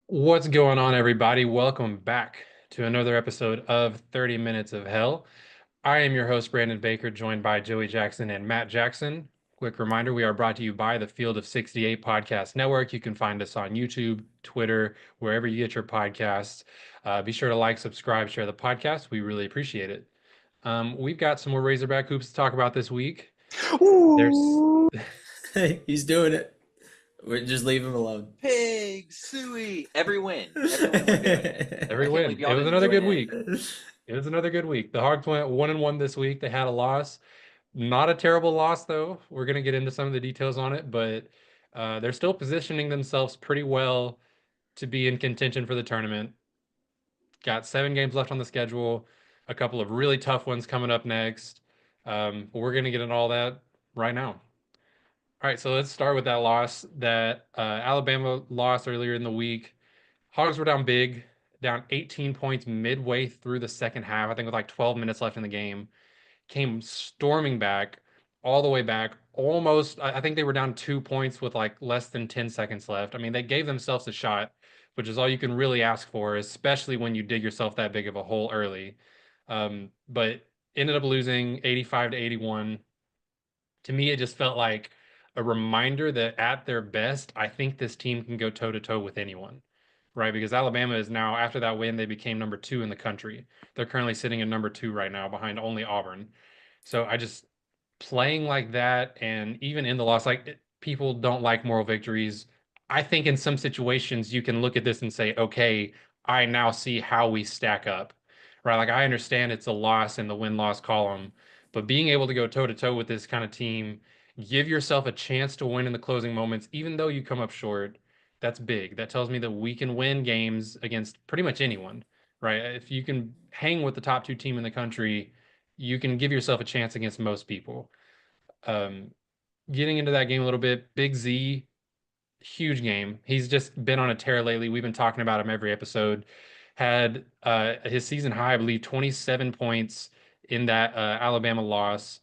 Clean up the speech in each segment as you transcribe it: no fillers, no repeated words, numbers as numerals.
What's going on, everybody? Welcome back to another episode of 30 Minutes of Hell. I am your host, Brandon Baker, joined by Joey Jackson and Matt Jackson. Quick reminder, we are brought to you by the Field of 68 Podcast Network. You can find us on YouTube, Twitter, wherever you get your podcasts. Be sure to like, subscribe, share the podcast. We really appreciate it. We've got some more Razorback hoops to talk about this week. There's Ooh, he's doing it. We're just leave him alone. Pig, suey, every win. Every win we're doing it. every I can't believe win. It y'all was didn't another good join in. week. It was another good week. The Hogs went 1-1 this week. They had a loss. Not a terrible loss, though. We're going to get into some of the details on it, but they're still positioning themselves pretty well to be in contention for the tournament. Got 7 games left on the schedule, a couple of really tough ones coming up next. But we're going to get into all that right now. All right, so let's start with that loss that Alabama lost earlier in the week. Hogs were down big, down 18 points midway through the second half, I think with like 12 minutes left in the game. Came storming back, all the way back, almost. I think they were down 2 points with like less than 10 seconds left. I mean, they gave themselves a shot, which is all you can really ask for, especially when you dig yourself that big of a hole early. But ended up losing 85 to 81. To me, it just felt like a reminder that at their best, I think this team can go toe to toe with anyone, right? Because Alabama is now, after that win, they became number 2 in the country. They're currently sitting at number 2 right now behind only Auburn. So I just playing like that, and even in the loss, people don't like moral victories. I think in some situations you can look at this and say, okay, I now see how we stack up, right? Like I understand it's a loss in the win-loss column, but being able to go toe to toe with this kind of team, give yourself a chance to win in the closing moments, even though you come up short. That's big. That tells me that we can win games against pretty much anyone, right? If you can hang with the top 2 team in the country, you can give yourself a chance against most people. Um, Getting into that game a little bit, Big Z, huge game. He's just been on a tear lately. We've been talking about him every episode. Had his season high, I believe, 27 points in that Alabama loss,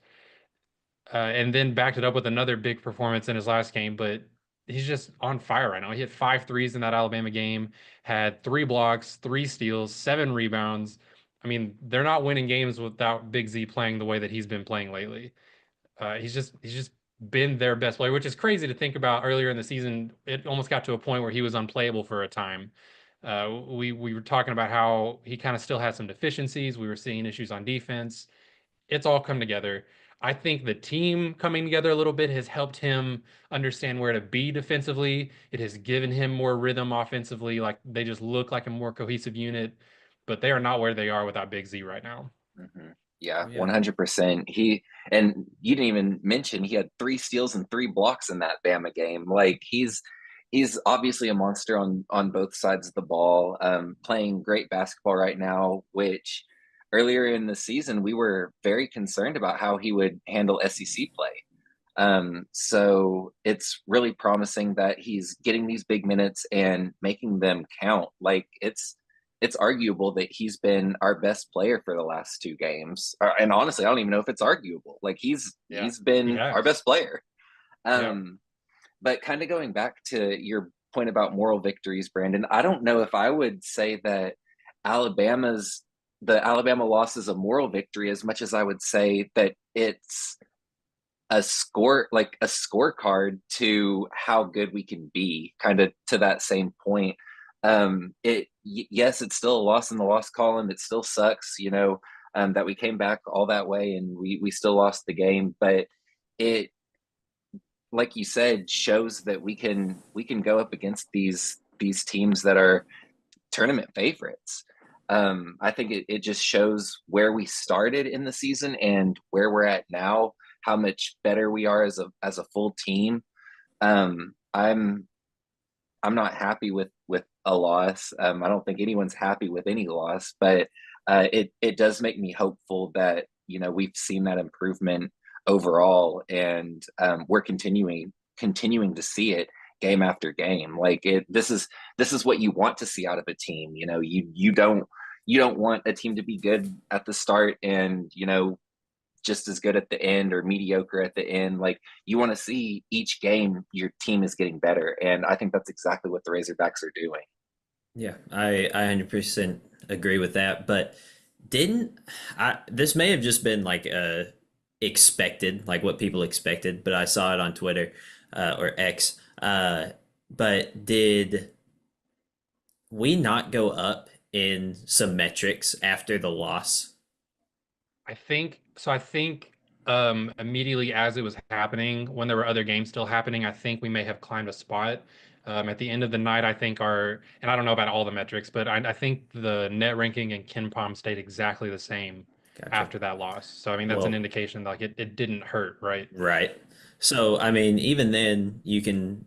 and then backed it up with another big performance in his last game. But he's just on fire right now. He hit 5 threes in that Alabama game, had 3 blocks, 3 steals, 7 rebounds. I mean, they're not winning games without Big Z playing the way that he's been playing lately. He's just been their best player, which is crazy to think about. Earlier in the season, it almost got to a point where he was unplayable for a time. We were talking about how he kind of still had some deficiencies. We were seeing issues on defense. It's all come together. I think the team coming together a little bit has helped him understand where to be defensively. It has given him more rhythm offensively. Like they just look like a more cohesive unit, but they are not where they are without Big Z right now. Yeah, Oh yeah. 100%. And you didn't even mention he had 3 steals and 3 blocks in that Bama game. Like he's obviously a monster on both sides of the ball. Playing great basketball right now, which earlier in the season we were very concerned about how he would handle SEC play. So it's really promising that he's getting these big minutes and making them count. Like it's arguable that he's been our best player for the last 2 games. And honestly, I don't even know if it's arguable. Like Yeah, he's he been our has. best player. Yeah. Um, but kind of going back to your point about moral victories, Brandon, I don't know if I would say that Alabama's the Alabama loss is a moral victory as much as I would say that it's a scorecard to how good we can be, kind of to that same point. Yes, it's still a loss in the loss column. It still sucks, that we came back all that way and we still lost the game. But it, like you said, shows that we can go up against these teams that are tournament favorites. I think it just shows where we started in the season and where we're at now, how much better we are as a full team. I'm not happy with a loss. I don't think anyone's happy with any loss, but it does make me hopeful that we've seen that improvement overall, and we're continuing to see it game after game. Like this is what you want to see out of a team. You don't want a team to be good at the start and just as good at the end or mediocre at the end. Like you want to see each game your team is getting better, and I think that's exactly what the Razorbacks are doing. Yeah, I 100% agree with that. But didn't I? This may have just been like expected, like what people expected. But I saw it on Twitter or X. But did we not go up in some metrics after the loss? I think so. I think immediately as it was happening, when there were other games still happening, I think we may have climbed a spot. At the end of the night, I think and I don't know about all the metrics, but I think the net ranking and Ken Palm stayed exactly the same Gotcha. after that loss. So I mean, that's an Well, indication like it didn't hurt, right? right. So, I mean, even then, you can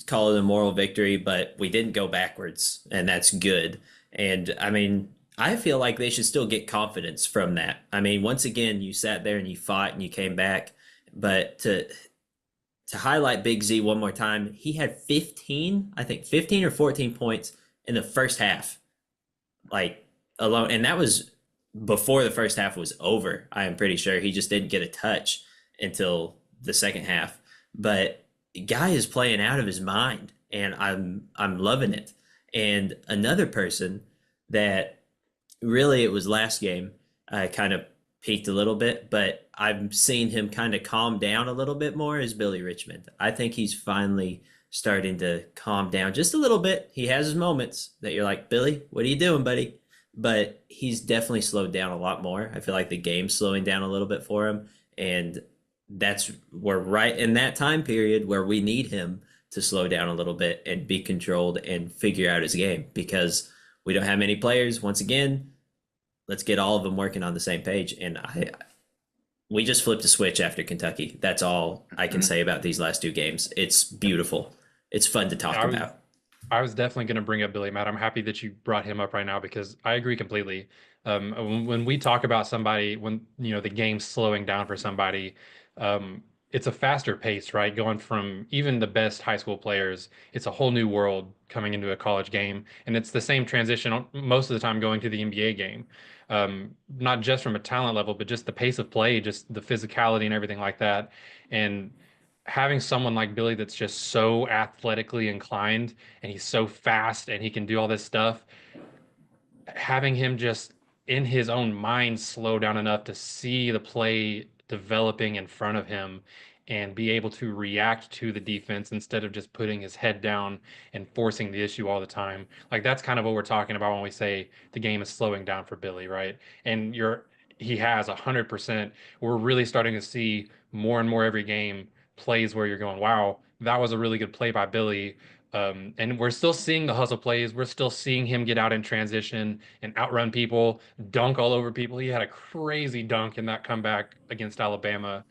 call it a moral victory, but we didn't go backwards, and that's good. And I mean, I feel like they should still get confidence from that. I mean, once again, you sat there and you fought and you came back, but to highlight Big Z one more time, he had 15, I think 15 or 14 points in the first half, like alone, and that was before the first half was over. I am pretty sure he just didn't get a touch until the second half. But guy is playing out of his mind, and I'm loving it. And another person that really it was last game, kind of peaked a little bit, but I've seen him kind of calm down a little bit more is Billy Richmond. I think he's finally starting to calm down just a little bit. He has his moments that you're like, Billy, what are you doing, buddy? But he's definitely slowed down a lot more. I feel like the game's slowing down a little bit for him. And we're right in that time period where we need him to slow down a little bit and be controlled and figure out his game because we don't have many players. Once again, let's get all of them working on the same page. And we just flipped a switch after Kentucky. That's all I can Mhm. say about these last two games. It's beautiful. It's fun to Yeah, talk about. I was definitely going to bring up Billy Matt. I'm happy that you brought him up right now because I agree completely. When we talk about somebody, when the game's slowing down for somebody, it's a faster pace, right? Going from even the best high school players, it's a whole new world coming into a college game, and it's the same transition most of the time going to the NBA game. Not just from a talent level, but just the pace of play, just the physicality and everything like that. And having someone like Billy that's just so athletically inclined and he's so fast and he can do all this stuff, having him just in his own mind slow down enough to see the play developing in front of him and be able to react to the defense instead of just putting his head down and forcing the issue all the time. Like that's kind of what we're talking about when we say the game is slowing down for Billy, right? And he has 100%. We're really starting to see more and more every game plays where you're going, wow, that was a really good play by Billy. And we're still seeing the hustle plays. We're still seeing him get out in transition and outrun people, dunk all over people. He had a crazy dunk in that comeback against Alabama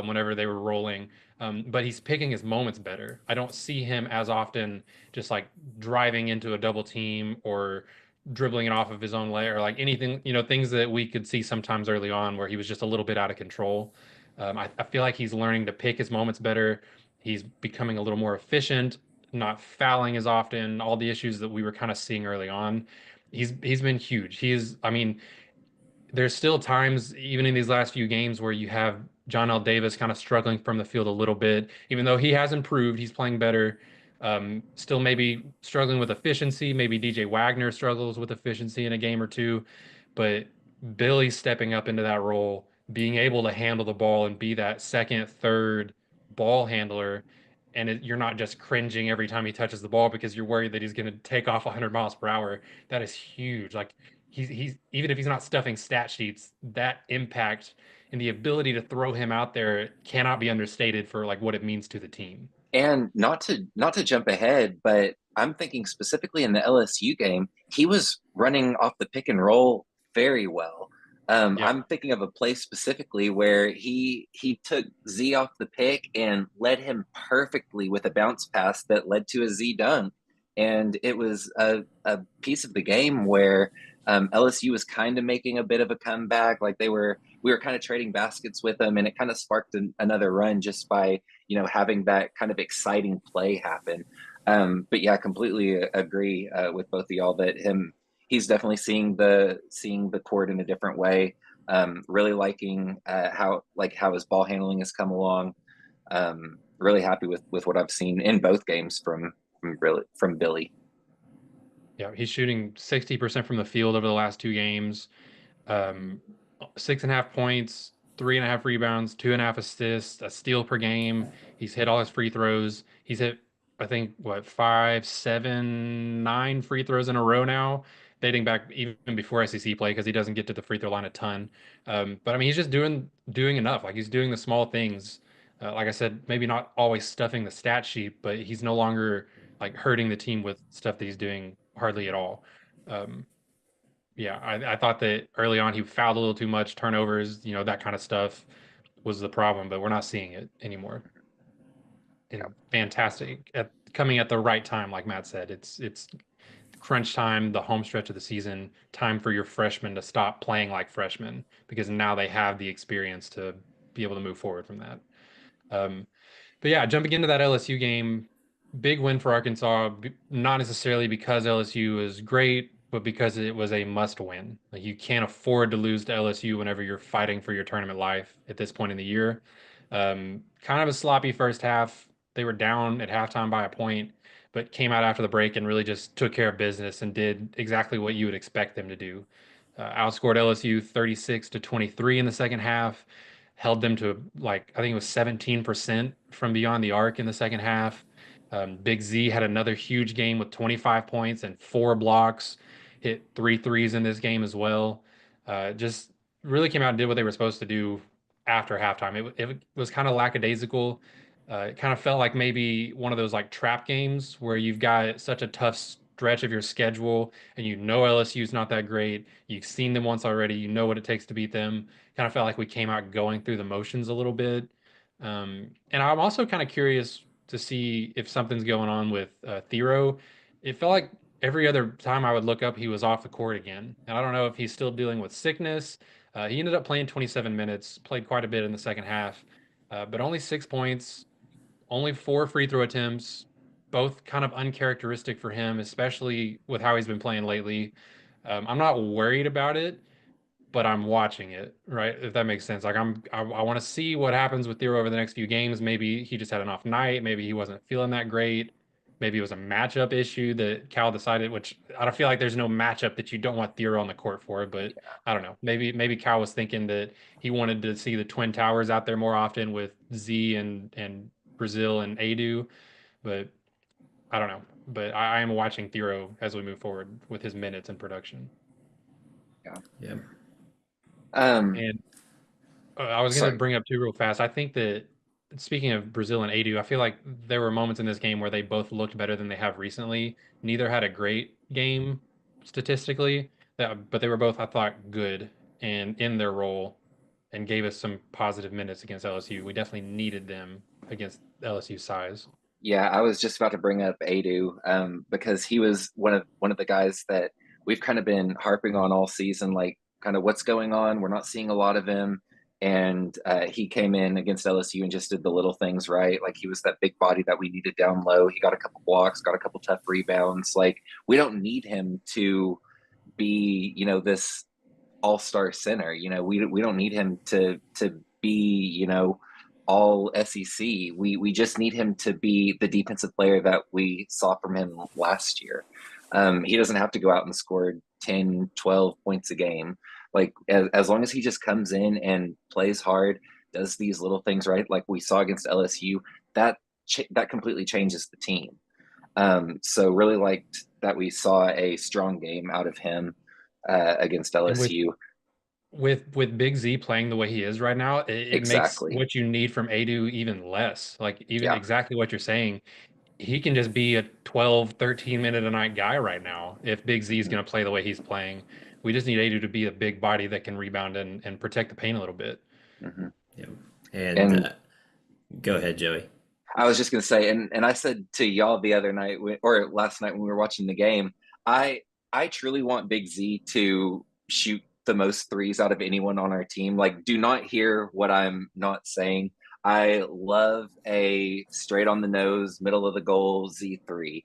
whenever they were rolling. But he's picking his moments better. I don't see him as often just like driving into a double team or dribbling it off of his own leg or like anything, things that we could see sometimes early on where he was just a little bit out of control. I feel like he's learning to pick his moments better. He's becoming a little more efficient, not fouling as often, all the issues that we were kind of seeing early on. He's been huge. I mean, there's still times, even in these last few games, where you have John L. Davis kind of struggling from the field a little bit, even though he has improved, he's playing better. Still maybe struggling with efficiency. Maybe DJ Wagner struggles with efficiency in a game or two, but Billy stepping up into that role, being able to handle the ball and be that second, third ball handler. And you're not just cringing every time he touches the ball because you're worried that he's going to take off 100 miles per hour. That is huge. Like he's even if he's not stuffing stat sheets, that impact and the ability to throw him out there cannot be understated for like what it means to the team. And not to jump ahead, but I'm thinking specifically in the LSU game, he was running off the pick and roll very well. Yeah. I'm thinking of a play specifically where he took Z off the pick and led him perfectly with a bounce pass that led to a Z dunk. And it was a piece of the game where LSU was kind of making a bit of a comeback. Like we were kind of trading baskets with them, and it kind of sparked another run just by having that kind of exciting play happen. But yeah, completely agree with both of y'all that he's definitely seeing the court in a different way. Really liking how his ball handling has come along. Really happy with what I've seen in both games from Billy. Yeah, he's shooting 60% from the field over the last 2 games. Um, 6.5 points, 3.5 rebounds, 2.5 assists, a steal per game. He's hit all his free throws. He's hit, I think, what, five, seven, 9 free throws in a row now, dating back even before SEC play because he doesn't get to the free throw line a ton. But I mean, he's just doing enough. Like he's doing the small things. Like I said, maybe not always stuffing the stat sheet, but he's no longer like hurting the team with stuff that he's doing hardly at all. Um, yeah, I thought that early on he fouled a little too much, turnovers, that kind of stuff was the problem, but we're not seeing it anymore. Yeah. And fantastic at coming at the right time, like Matt said. It's crunch time, the home stretch of the season, time for your freshmen to stop playing like freshmen because now they have the experience to be able to move forward from that. Um, but yeah, jumping into that LSU game, big win for Arkansas, not necessarily because LSU is great, but because it was a must win. Like you can't afford to lose to LSU whenever you're fighting for your tournament life at this point in the year. Kind of a sloppy first half. They were down at halftime by a point, but came out after the break and really just took care of business and did exactly what you would expect them to do. Outscored LSU 36 to 23 in the second half, held them to like I think it was 17% from beyond the arc in the second half. Big Z had another huge game with 25 points and 4 blocks, hit 3 threes in this game as well. Just really came out and did what they were supposed to do after halftime. It was kind of lackadaisical. It kind of felt like maybe one of those like trap games where you've got such a tough stretch of your schedule and you know LSU is not that great. You've seen them once already. You know what it takes to beat them. Kind of felt like we came out going through the motions a little bit. And I'm also kind of curious to see if something's going on with Thero. It felt like every other time I would look up, he was off the court again. And I don't know if he's still dealing with sickness. He ended up playing 27 minutes, played quite a bit in the second half, but only 6 points, only 4 free throw attempts, both kind of uncharacteristic for him, especially with how he's been playing lately. I'm not worried about it, but I'm watching it, right? If that makes sense. Like I want to see what happens with Thero over the next few games. Maybe he just had an off night. Maybe he wasn't feeling that great. Maybe it was a matchup issue that Cal decided, which I don't feel like there's no matchup that you don't want Thero on the court for, but I don't know. Maybe Cal was thinking that he wanted to see the Twin Towers out there more often with Z and Brazil and Adu, but I don't know. But I am watching Thero as we move forward with his minutes and production. Yeah. Yeah. And I was going to Sorry. bring up two real fast. I think that speaking of Brazil and Adu, I feel like there were moments in this game where they both looked better than they have recently. Neither had a great game statistically, but they were both, I thought, good and in their role and gave us some positive minutes against LSU. We definitely needed them against LSU size. Yeah, I was just about to bring up Adu, because he was one of the guys that we've kind of been harping on all season, like kind of what's going on. We're not seeing a lot of him, and he came in against LSU and just did the little things right. Like he was that big body that we needed down low. He got a couple blocks, got a couple tough rebounds. Like we don't need him to be, this all-star center. We don't need him to be, all SEC. We just need him to be the defensive player that we saw from him last year. He doesn't have to go out and score 10, 12 points a game. Like as long as he just comes in and plays hard, does these little things right, like we saw against LSU, that completely changes the team. So really liked that we saw a strong game out of him against And LSU. with Big Z playing the way he is right now, it makes Exactly. what you need from Adu even less. Like even Yeah. exactly what you're saying. He can just be a 12, 13 minute a night guy right now if Big Z is Mhm. going to play the way he's playing. We just need Adu to be a big body that can rebound and protect the paint a little bit. Mhm. Yeah. And And go ahead, Joey. I was just going to say, and I said to y'all the other night, or last night when we were watching the game, I I truly want Big Z to shoot the most threes out of anyone on our team. Like, do not hear what I'm not saying. I love a straight on the nose, middle of the goal Z3,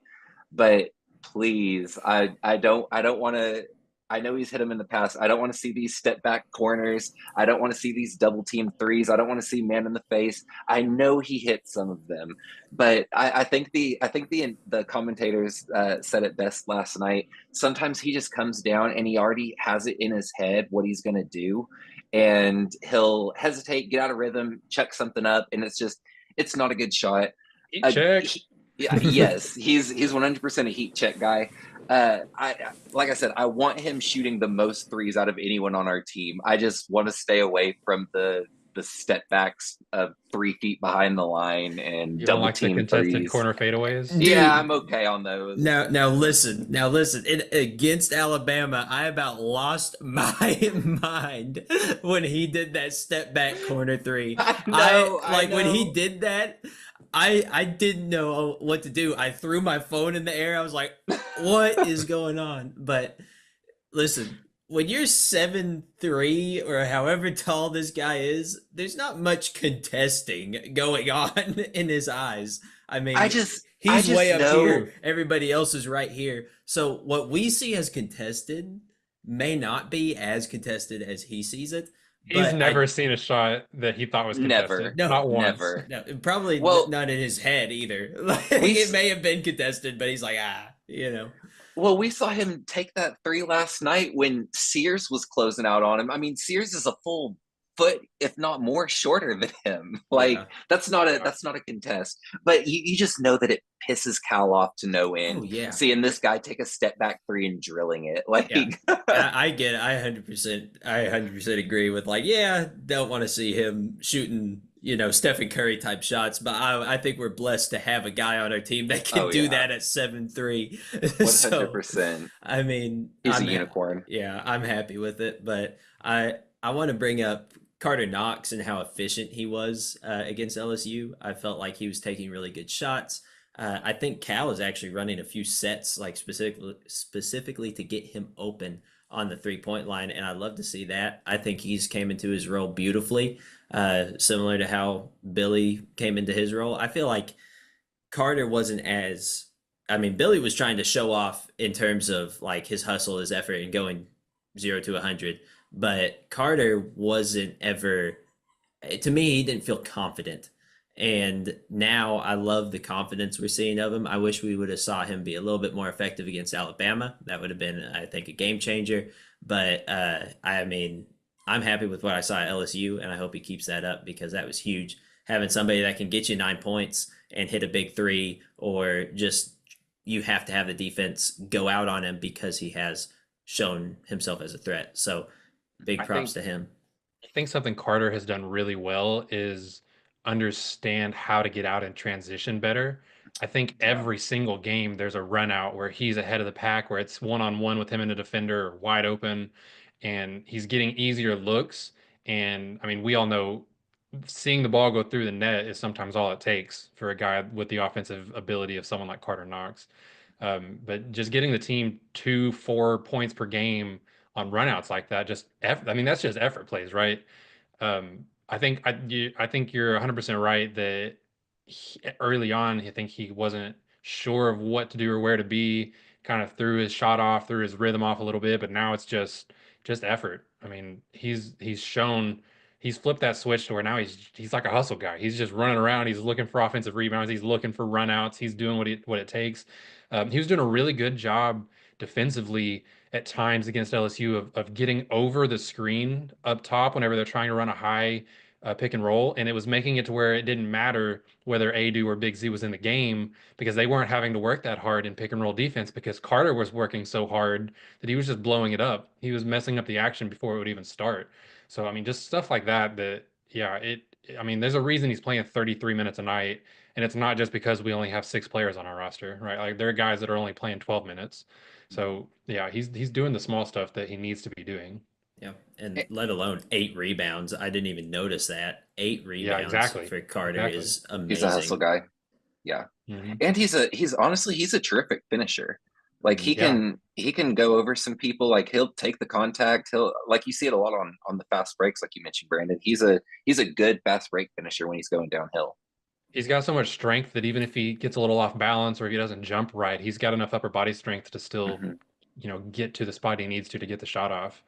but please, I don't want to. I know he's hit them in the past. I don't want to see these step back corners. I don't want to see these double team threes. I don't want to see man in the face. I know he hit some of them, but I think the commentators said it best last night. Sometimes he just comes down and he already has it in his head what he's going to do, and he'll hesitate, get out of rhythm, check something up, and it's not a good shot. Heat check. Yeah, yes, he's 100% a heat check guy. I like I said, I want him shooting the most threes out of anyone on our team. I just want to stay away from the step backs of 3 feet behind the line and You don't double like the team contested threes. corner fadeaways? Dude. Yeah, I'm okay on those. Now listen. Against Alabama, I about lost my mind when he did that step back corner three. I know. When he did that, I didn't know what to do. I threw my phone in the air. I was like, what is going on? But listen, when you're 7'3" or however tall this guy is, there's not much contesting going on in his eyes. I mean, he's way up know. here. Everybody else is right here. So what we see as contested may not be as contested as he sees it. He's never seen a shot that he thought was contested. Never. No, not once. Never. No, probably Well, not in his head either. Like, we it s- may have been contested, but he's like, you know. Well, we saw him take that 3 last night when Sears was closing out on him. I mean, Sears is a full foot, if not more, shorter than him. Like Yeah. that's not a contest. But you just know that it pisses Cal off to no end. Oh yeah. Seeing this guy take a step back 3 and drilling it. Like Yeah. I get it. I 100% agree with like, yeah, don't want to see him shooting, Stephen Curry type shots, but I think we're blessed to have a guy on our team that can do that at 7'3". 100%. I mean, He's a unicorn. Yeah, I'm happy with it, but I want to bring up Carter Knox and how efficient he was against LSU. I felt like he was taking really good shots. I think Cal is actually running a few sets, like specifically to get him open on the 3-point line, and I'd love to see that. I think he's came into his role beautifully, similar to how Billy came into his role. I feel like Carter wasn't as. I mean, Billy was trying to show off in terms of like his hustle, his effort, and going 0 to 100. But Carter wasn't ever. To me, he didn't feel confident. And now I love the confidence we're seeing of him. I wish we would have saw him be a little bit more effective against Alabama. That would have been, I think, a game changer. But I mean, I'm happy with what I saw at LSU, and I hope he keeps that up because that was huge. Having somebody that can get you 9 points and hit a big three, or just you have to have the defense go out on him because he has shown himself as a threat. So big props to him. I think something Carter has done really well is understand how to get out and transition better. I think every single game there's a run out where he's ahead of the pack, where it's one-on-one with him and a defender wide open, and he's getting easier looks. And I mean, we all know seeing the ball go through the net is sometimes all it takes for a guy with the offensive ability of someone like Carter Knox. But just getting the team 2-4 points per game on runouts like that, I mean, that's just effort plays, right? I think you're 100% right that early on, I think he wasn't sure of what to do or where to be, kind of threw his shot off, threw his rhythm off a little bit, but now it's just effort. I mean, he's flipped that switch to where now he's like a hustle guy. He's just running around. He's looking for offensive rebounds. He's looking for runouts. He's doing what it takes. He was doing a really good job defensively at times against LSU of getting over the screen up top whenever they're trying to run a high pick and roll, and it was making it to where it didn't matter whether Adu or Big Z was in the game because they weren't having to work that hard in pick and roll defense because Carter was working so hard that he was just blowing it up. He was messing up the action before it would even start. So I mean, just stuff like that. Yeah, I mean, there's a reason he's playing 33 minutes a night, and it's not just because we only have 6 players on our roster, right? Like there are guys that are only playing 12 minutes. So yeah, he's doing the small stuff that he needs to be doing. Yeah, and let alone 8 rebounds. I didn't even notice that. 8 rebounds for Carter is amazing. He's a hustle guy. Yeah. Mm-hmm. And he's a terrific finisher. Like he can go over some people, like he'll take the contact. He'll, like, you see it a lot on the fast breaks, like you mentioned, Brandon. He's a good fast break finisher when he's going downhill. He's got so much strength that even if he gets a little off balance or if he doesn't jump right, he's got enough upper body strength to still get to the spot he needs to get the shot off.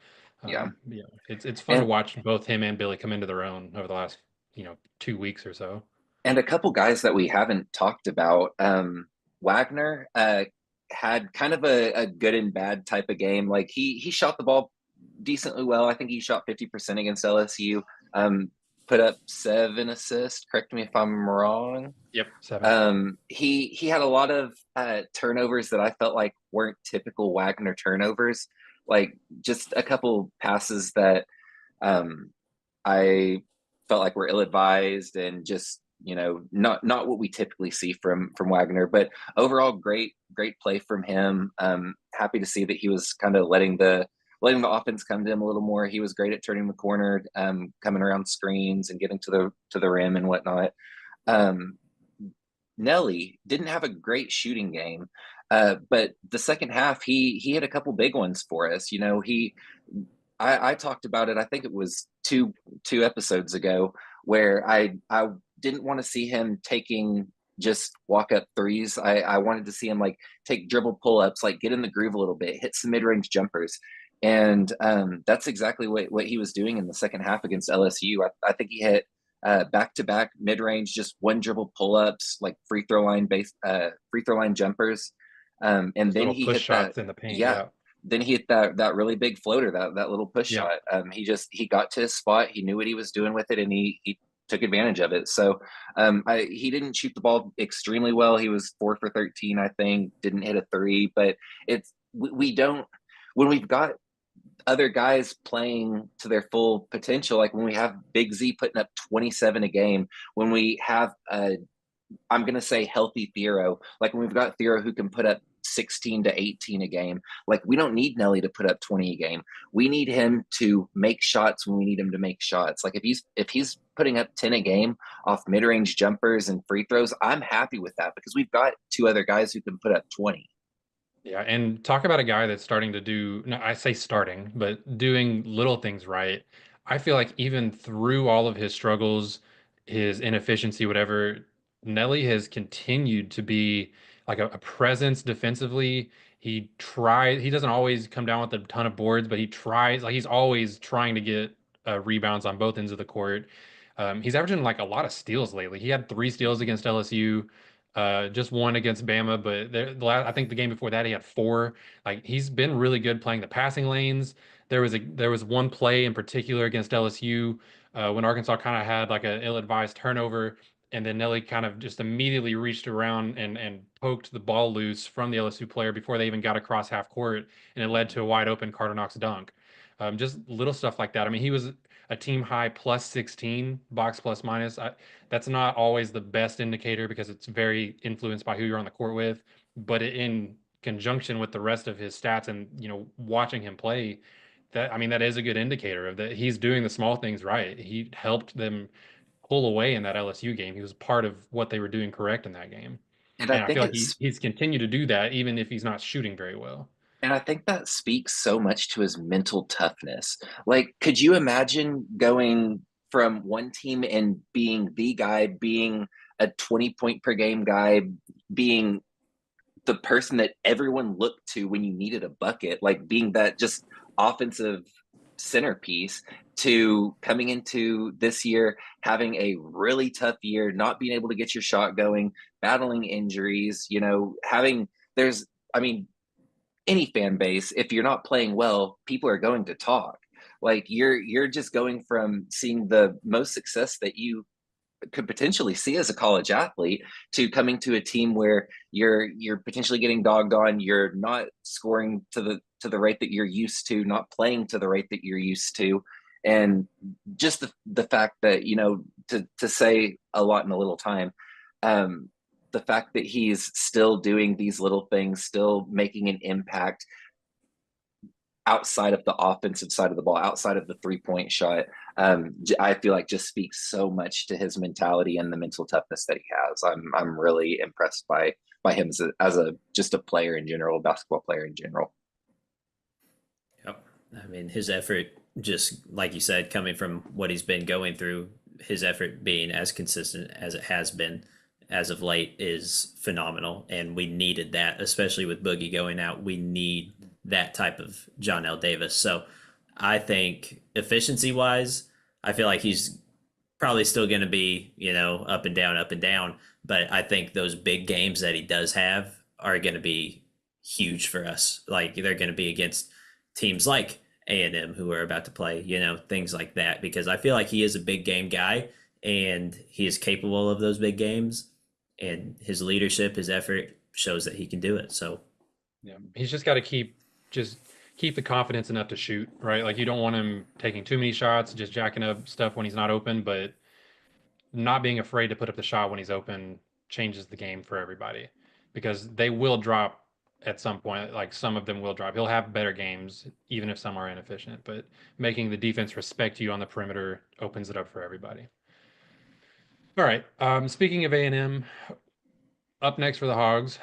Yeah. Yeah, it's fun to And watch both him and Billy come into their own over the last 2 weeks or so. a couple guys that we haven't talked about. Wagner had kind of a good and bad type of game. Like he shot the ball decently well. I think he shot 50% against LSU. Um, put up 7 assists. Correct me if I'm wrong. Yep, 7. He had a lot of turnovers that I felt like weren't typical Wagner turnovers. Like just a couple passes that um, I felt like were ill advised and just not what we typically see from Wagner. But overall, great play from him. Happy to see that he was kind of letting the offense come to him a little more. He was great at turning the corner, coming around screens and getting to the rim and whatnot. Um, Nelly didn't have a great shooting game, but the second half he had a couple big ones for us. I talked about it. I think it was two episodes ago where I didn't want to see him taking just walk up threes. I wanted to see him like take dribble pull ups, like get in the groove a little bit, hit some mid range jumpers, and that's exactly what he was doing in the second half against LSU. I think he hit back to back mid range, just one dribble pull ups, like free throw line jumpers, and Those then little he push hit that. shots in the paint. Yeah, Yeah. then he hit that really big floater, that little push Yeah. shot. He got to his spot. He knew what he was doing with it, and he took advantage of it. So he didn't shoot the ball extremely well. He was 4 for 13, I think. Didn't hit a three, but we don't when we've got other guys playing to their full potential, like when we have Big Z putting up 27 a game, when we have I'm going to say healthy Thero. Like when we've got Thero who can put up 16 to 18 a game, like we don't need Nelly to put up 20 a game. We need him to make shots when we need him to make shots. Like if he's putting up 10 a game off mid-range jumpers and free throws, I'm happy with that because we've got two other guys who can put up 20. Yeah, and talk about a guy that's starting to do, no, I say starting, but doing little things right. I feel like even through all of his struggles, his inefficiency, whatever, Nelly has continued to be like a presence defensively. He doesn't always come down with a ton of boards, but he tries, like he's always trying to get rebounds on both ends of the court. He's averaging like a lot of steals lately. He had 3 steals against LSU. Just one against Bama, but I think the game before that he had 4. Like he's been really good playing the passing lanes. There was one play in particular against LSU when Arkansas kind of had like an ill-advised turnover, and then Nelly kind of just immediately reached around and poked the ball loose from the LSU player before they even got across half court, and it led to a wide open Carter Knox dunk. Just little stuff like that. I mean, he was a team high plus 16 box plus minus. That's not always the best indicator because it's very influenced by who you're on the court with. But in conjunction with the rest of his stats and watching him play, that I mean that is a good indicator of that he's doing the small things right. He helped them pull away in that LSU game. He was part of what they were doing correct in that game. And I And I think feel like it's he's continued to do that even if he's not shooting very well. And I think that speaks so much to his mental toughness. Like, could you imagine going from one team and being the guy, being a 20 point per game guy, being the person that everyone looked to when you needed a bucket, like being that just offensive centerpiece, to coming into this year, having a really tough year, not being able to get your shot going, battling injuries, there's, I mean, any fan base, if you're not playing well, people are going to talk. Like you're just going from seeing the most success that you could potentially see as a college athlete to coming to a team where you're potentially getting dogged on, you're not scoring to the rate that you're used to, not playing to the rate that you're used to. And just the fact that, to say a lot in a little time, um, the fact that he's still doing these little things, still making an impact outside of the offensive side of the ball, outside of the 3 point shot, I feel like just speaks so much to his mentality and the mental toughness that he has. I'm really impressed by him as a just a player in general, a basketball player in general. Yep. I mean, his effort, just like you said, coming from what he's been going through, his effort being as consistent as it has been as of late is phenomenal. And we needed that, especially with Boogie going out. We need that type of John L. Davis. So I think efficiency wise, I feel like he's probably still going to be, up and down, up and down. But I think those big games that he does have are going to be huge for us. Like they're going to be against teams like A&M who are about to play, things like that. Because I feel like he is a big game guy and he is capable of those big games. And his leadership, his effort shows that he can do it. So Yeah, he's just got to keep the confidence enough to shoot, right? Like you don't want him taking too many shots, just jacking up stuff when he's not open, but not being afraid to put up the shot when he's open changes the game for everybody because they will drop at some point. Like some of them will drop. He'll have better games, even if some are inefficient, but making the defense respect you on the perimeter opens it up for everybody. All right. Speaking of A&M, up next for the Hogs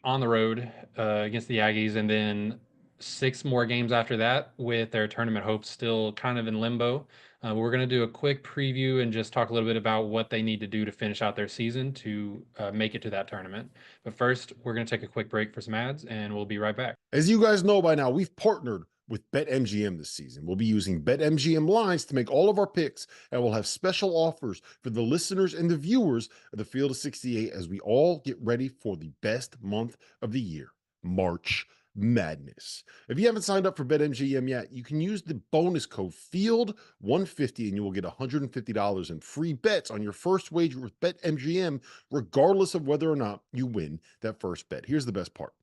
on the road against the Aggies, and then 6 more games after that with their tournament hopes still kind of in limbo. We're going to do a quick preview and just talk a little bit about what they need to do to finish out their season to make it to that tournament. But first, we're going to take a quick break for some ads, and we'll be right back. As you guys know by now, we've partnered with BetMGM this season. We'll be using BetMGM lines to make all of our picks, and we'll have special offers for the listeners and the viewers of the Field of 68 as we all get ready for the best month of the year, March Madness. If you haven't signed up for BetMGM yet, you can use the bonus code FIELD150 and you will get $150 in free bets on your first wager with BetMGM, regardless of whether or not you win that first bet. Here's the best part.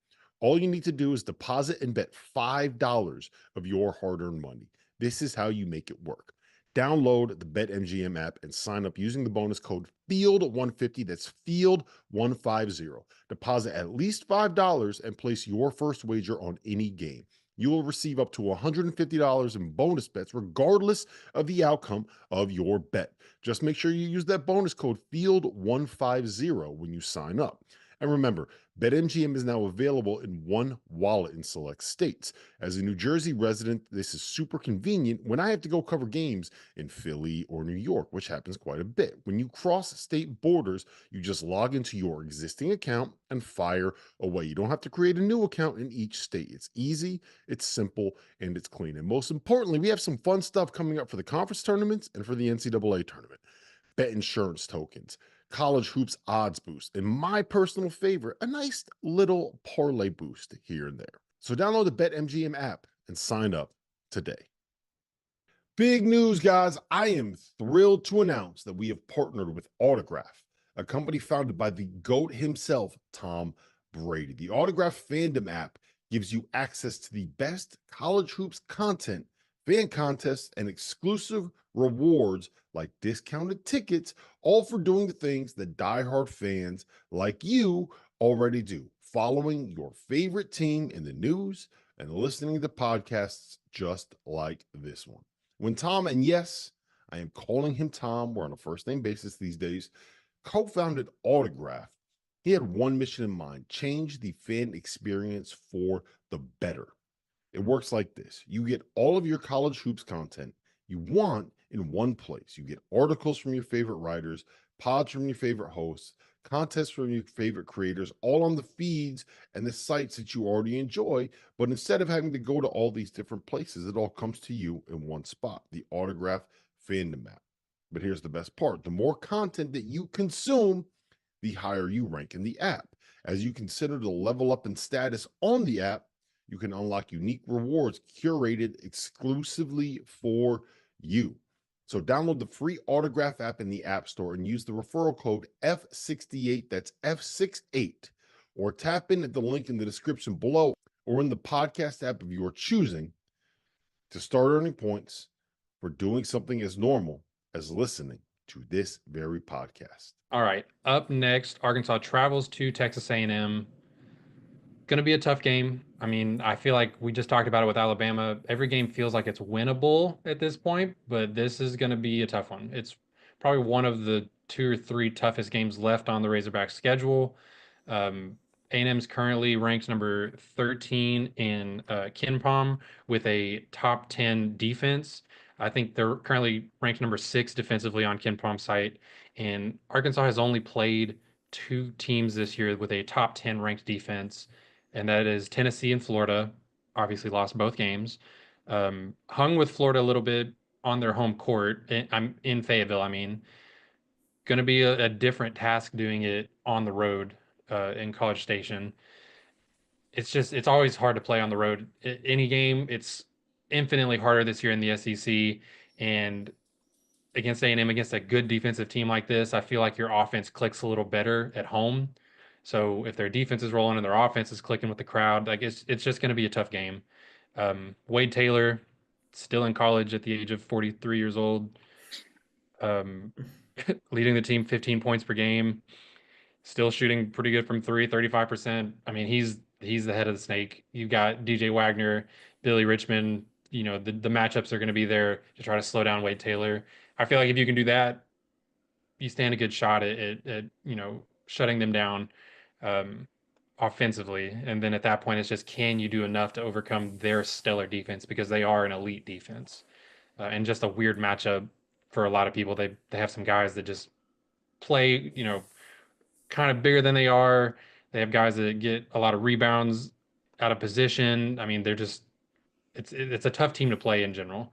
All you need to do is deposit and bet $5 of your hard-earned money. This is how you make it work. Download the BetMGM app and sign up using the bonus code FIELD150. That's FIELD150. Deposit at least $5 and place your first wager on any game. You will receive up to $150 in bonus bets regardless of the outcome of your bet. Just make sure you use that bonus code FIELD150 when you sign up. And remember, BetMGM is now available in one wallet in select states. As a New Jersey resident, this is super convenient when I have to go cover games in Philly or New York, which happens quite a bit. When you cross state borders, you just log into your existing account and fire away. You don't have to create a new account in each state. It's easy, it's simple, and it's clean. And most importantly, we have some fun stuff coming up for the conference tournaments and for the NCAA tournament. Bet insurance tokens, college hoops odds boost, and my personal favorite, a nice little parlay boost here and there. So download the BetMGM app and sign up today. Big news, guys. I am thrilled to announce that we have partnered with Autograph, a company founded by the GOAT himself, Tom Brady. The Autograph fandom app gives you access to the best college hoops content, fan contests, and exclusive rewards like discounted tickets, all for doing the things that diehard fans like you already do, following your favorite team in the news and listening to podcasts just like this one. When Tom, and yes, I am calling him Tom, we're on a first name basis these days, co-founded Autograph, he had one mission in mind: change the fan experience for the better. It works like this. You get all of your college hoops content you want in one place. You get articles from your favorite writers, pods from your favorite hosts, contests from your favorite creators, all on the feeds and the sites that you already enjoy. But instead of having to go to all these different places, it all comes to you in one spot, the Autograph fandom app. But here's the best part. The more content that you consume, the higher you rank in the app. As you consider the level up in status on the app, you can unlock unique rewards curated exclusively for you. So download the free Autograph app in the App Store and use the referral code F68, that's F68, or tap in at the link in the description below or in the podcast app of your choosing to start earning points for doing something as normal as listening to this very podcast. All right, up next, Arkansas travels to Texas A&M. Going to be a tough game. I mean, I feel like we just talked about it with Alabama. Every game feels like it's winnable at this point, but this is going to be a tough one. It's probably one of the 2 or 3 toughest games left on the Razorback schedule. A&M's currently ranked number 13 in KenPom with a top 10 defense. I think they're currently ranked number 6 defensively on KenPom site, and Arkansas has only played 2 teams this year with a top 10 ranked defense, and that is Tennessee and Florida. obviously lost both games. Hung with Florida a little bit on their home court. I'm in Fayetteville. I mean, going to be a different task doing it on the road in College Station. It's always hard to play on the road. Any game, it's infinitely harder this year in the SEC. And against A&M, against a good defensive team like this, I feel like your offense clicks a little better at home. So if their defense is rolling and their offense is clicking with the crowd, like it's just going to be a tough game. Wade Taylor, still in college at the age of 43 years old, um, leading the team 15 points per game, still shooting pretty good from three, 35%. I mean, he's the head of the snake. You've got DJ Wagner, Billy Richmond. You know, the matchups are going to be there to try to slow down Wade Taylor. I feel like if you can do that, you stand a good shot at shutting them down um, offensively. And then at that point, it's just can you do enough to overcome their stellar defense because they are an elite defense and just a weird matchup for a lot of people. They have some guys that just play kind of bigger than they are. They have guys that get a lot of rebounds out of position. I mean, they're just it's a tough team to play in general.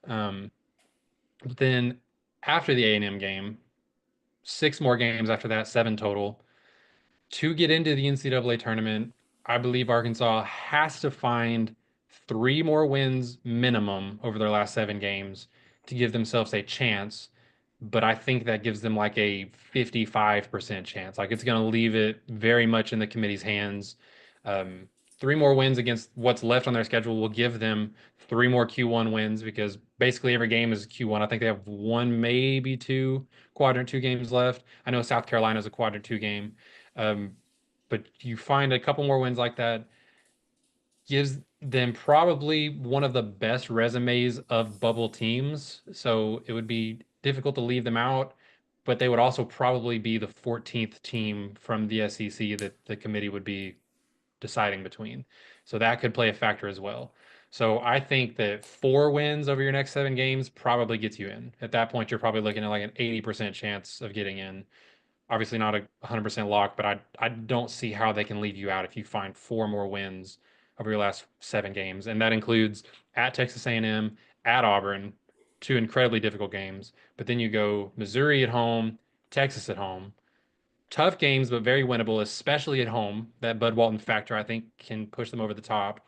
Um, but then after the A&M game, six more games after that, seven total. To get into the NCAA tournament, I believe Arkansas has to find three more wins minimum over their last seven games to give themselves a chance. But I think that gives them like a 55% chance. Like it's going to leave it very much in the committee's hands. Um, three more wins against what's left on their schedule will give them three more Q1 wins because basically every game is Q1. I think they have one, maybe two quadrant two games left. I know South Carolina is a quadrant two game. Um, but you find a couple more wins like that, gives them probably one of the best resumes of bubble teams. So it would be difficult to leave them out, but they would also probably be the 14th team from the SEC that the committee would be deciding between. So that could play a factor as well. So I think that four wins over your next seven games probably gets you in. At that point, you're probably looking at like an 80% chance of getting in. Obviously not a 100% lock, but I don't see how they can leave you out if you find four more wins over your last seven games, and that includes at Texas A&M, at Auburn, two incredibly difficult games. But then you go Missouri at home, Texas at home, tough games but very winnable, especially at home. That Bud Walton factor I think can push them over the top.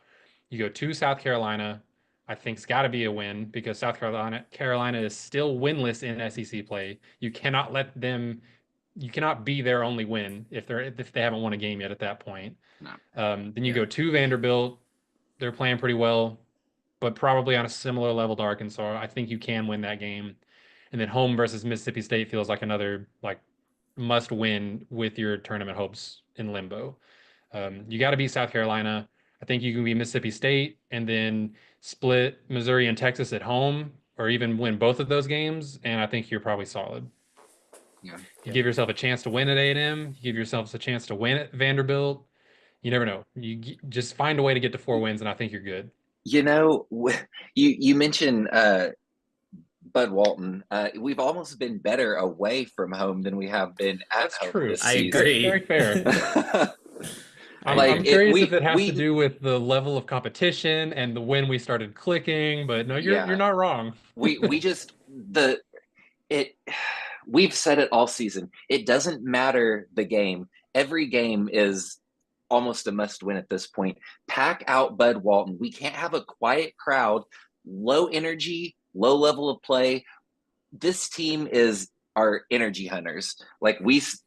You go to South Carolina. I think it's got to be a win because South Carolina is still winless in SEC play. You cannot be their only win if they haven't won a game yet at that point. No. Then you go to Vanderbilt. They're playing pretty well, but probably on a similar level to Arkansas. I think you can win that game. And then home versus Mississippi State feels like another like must win with your tournament hopes in limbo. You got to beat South Carolina. I think you can beat Mississippi State and then split Missouri and Texas at home, or even win both of those games. And I think you're probably solid. Yeah. You give yourself a chance to win at A&M. You give yourselves a chance to win at Vanderbilt. You never know. Just find a way to get to four wins, and I think you're good. You know, you mentioned Bud Walton. We've almost been better away from home than we have been at That's home true. this I season. agree. Very fair. I'm Like, curious if it has to do with the level of competition and the when we started clicking, but no, you're Yeah. not wrong. we just we've said it all season. It doesn't matter the game. Every game is almost a must win at this point. Pack out Bud Walton. We can't have a quiet crowd, low energy, low level of play. This team is our energy hunters. Like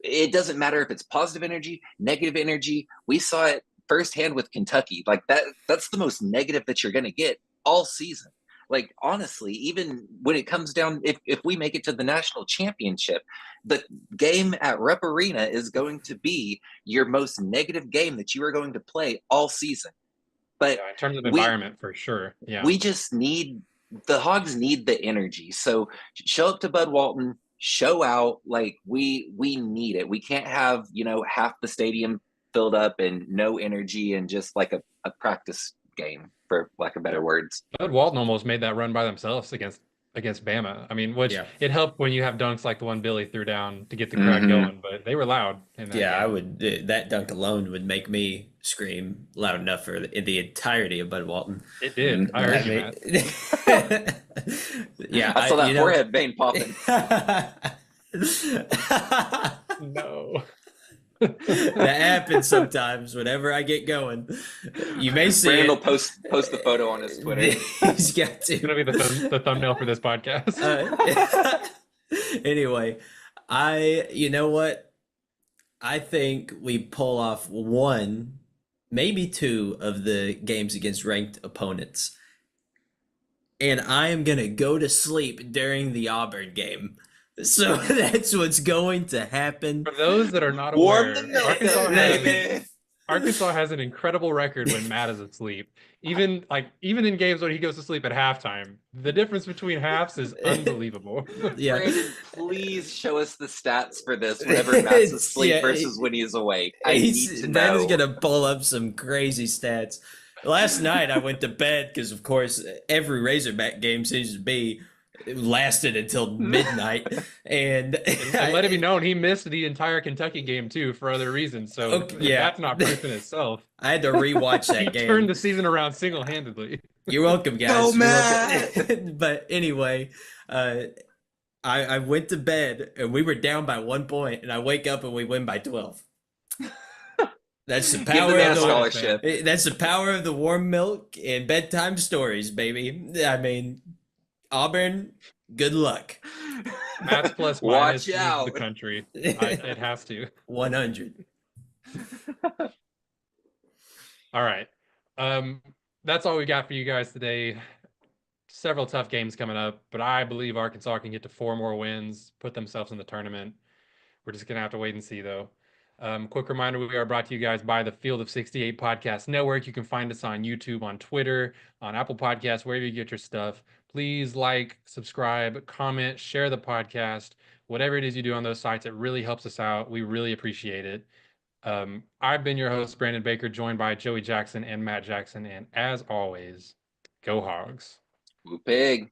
it doesn't matter if it's positive energy, negative energy. We saw it firsthand with Kentucky. Like that's the most negative that you're going to get all season. Like honestly, even when it comes down, if we make it to the national championship, the game at Rep Arena is going to be your most negative game that you are going to play all season. But Yeah, in terms of environment, for sure. Yeah. we just need the Hogs need the energy. So show up to Bud Walton, show out. Like we need it. We can't have half the stadium filled up and no energy and just like a practice game, for lack of better words. Bud Walton almost made that run by themselves against against Bama. I mean, which Yeah. it helped when you have dunks like the one Billy threw down to get the crowd Mhm. going, but they were loud in that Yeah, I game. would. That dunk alone would make me scream loud enough for the entirety of Bud Walton. It did. I I heard you, mean, Matt. yeah, I saw that you know. forehead vein popping. No. That happens sometimes whenever I get going. You may see Brandon will it. post the photo on his Twitter. He's got It's gonna be to. the thumbnail for this podcast. Anyway, you know what? I think we pull off one, maybe two of the games against ranked opponents. And I am going to go to sleep during the Auburn game. So that's what's going to happen. For those that are not Warm aware, the milk up, baby. Arkansas has an incredible record when Matt is asleep. Even in games when he goes to sleep at halftime, the difference between halves is unbelievable. Yeah. Brandon, please show us the stats for this whenever Matt's asleep versus when he's awake. I need to Brandon's know. going to pull up some crazy stats. Last night I went to bed because, of course, every Razorback game seems to be lasted until midnight, and let it be known he missed the entire Kentucky game too for other reasons. So yeah, that's not proof in itself. I had to rewatch that he game. Turned the season around single-handedly. You're welcome, guys. Go, You're Matt! welcome. But anyway, I went to bed and we were down by 1 point, and I wake up and we win by 12. That's the Give power the man of a the scholarship. That's the power of the warm milk and bedtime stories, baby. I mean, Auburn, good luck. Matt's plus minus Watch leads out. the country. It has to. 100. All right. That's all we got for you guys today. Several tough games coming up, but I believe Arkansas can get to 4 more wins, put themselves in the tournament. We're just gonna have to wait and see, though. Quick reminder, we are brought to you guys by the Field of 68 Podcast Network. You can find us on YouTube, on Twitter, on Apple Podcasts, wherever you get your stuff. Please like, subscribe, comment, share the podcast, whatever it is you do on those sites. It really helps us out. We really appreciate it. I've been your host, Brandon Baker, joined by Joey Jackson and Matt Jackson. And as always, go Hogs. Woo pig.